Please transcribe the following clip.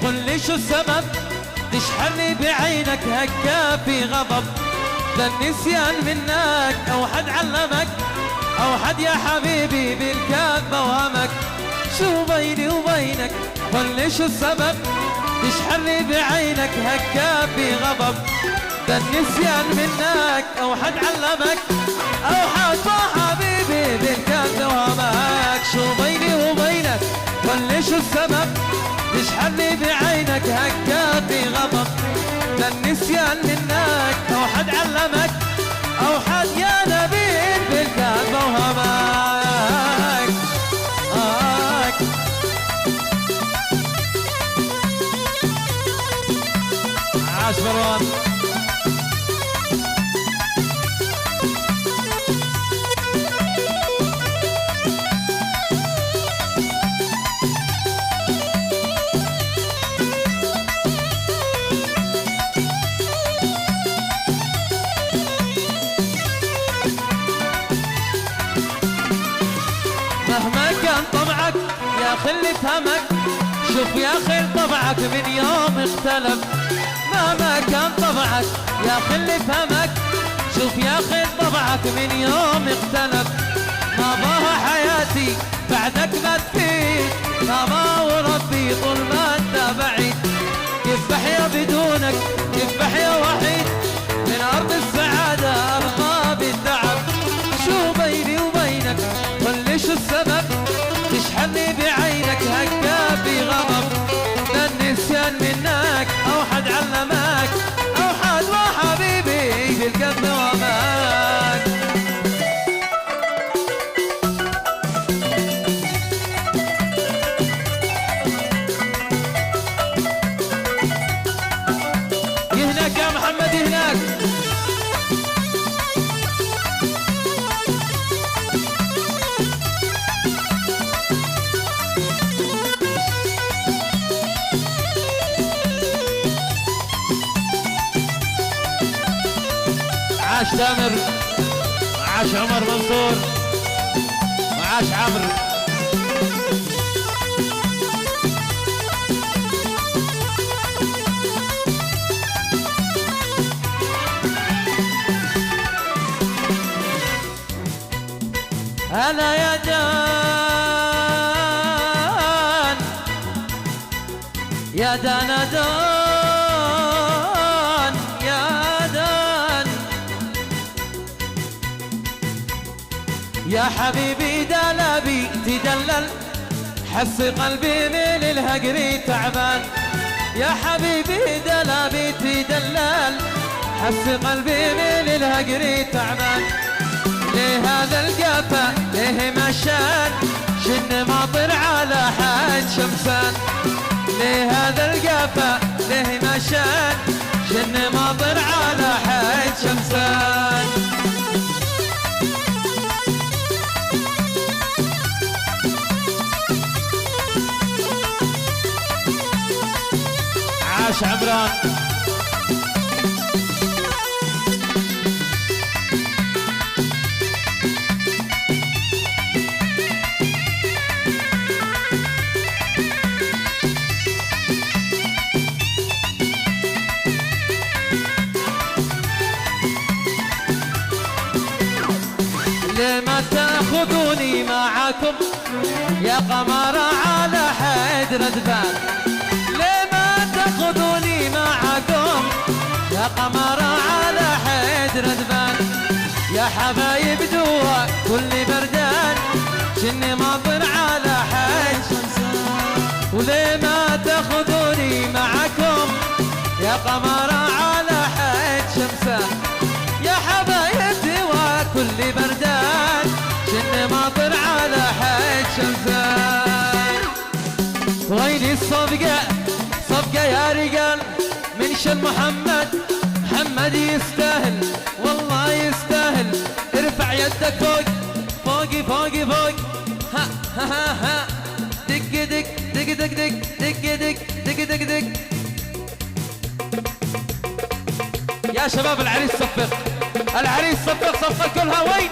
قل لي شو السبب تشحنني بعينك هكا في غضب؟ ذا النسيان منك او حد علمك او حد يا حبيبي بالكذب وهمك؟ شو بيني وبينك قل لي شو السبب تشحنني بعينك هكا في غضب؟ ذا النسيان منك او حد علمك او حد يا حبيبي بالكذب وهمك؟ شو بيني وبينك قل لي شو السبب تشحنني بعينك هكا في غضب؟ ذا النسيان منك او حد علمك او حد يا نبيل بالكذب وهمك؟ عاش مروان. مهما كان طبعك يا خلي فهمك، شوف يا خيل طبعك من يوم اختلف. مهما كان طبعك يا خلي فهمك، شوف يا خيل طبعك من يوم اختلف. ما باها حياتي بعدك ما تفيد، ما با وربي طول ما انت بعيد. كيف بحيا بدونك كيف بحيا وحيد، من ارض السعادة ارضى بالتعب. شو بيني وبينك قل لي شو السبب تشحنني بعينك هكا في غضب؟ لا النسيان منك او حد علمك او حد وحبيبي بالقلب وهمك؟ يهناك يا محمد يهناك. عاش تامر، عاش عمر منصور، وعاش عمرو. هلا يا دان يا دان دان يا دان يا حبيبي دلبي تدلل، حس قلبي من الهجر تعبان. يا حبيبي دلبي تدلل، حس قلبي من الهجر تعبان. ليه هذا القفا ليه مشان شن ماطر على حد شمسان؟ ليه هذا القفا ليه مشان شن ماطر على حد شمسان؟ عاش عمران. لما تاخذوني معاكم يا قمر على حد ردبان؟ لما تاخذوني معاكم يا قمر على حد ردبان؟ يا حبايب دوا كل بردان شني ماطر على حد شمسان. ولما تاخذوني معاكم يا قمر على حد شمسان؟ يا حبايب دوا كل بردان شن ماطر على حد شمسان. ويلي الصفقة صفقة يا رجال من شن محمد، محمد يستاهل والله يستاهل. ارفع يدك فوق فوق فوق فوق، ها ها ها ها، دق دق دق دق دق دق دق دق دق دق. يا شباب العريس صفق، العريس صفق صفقة كلها وين؟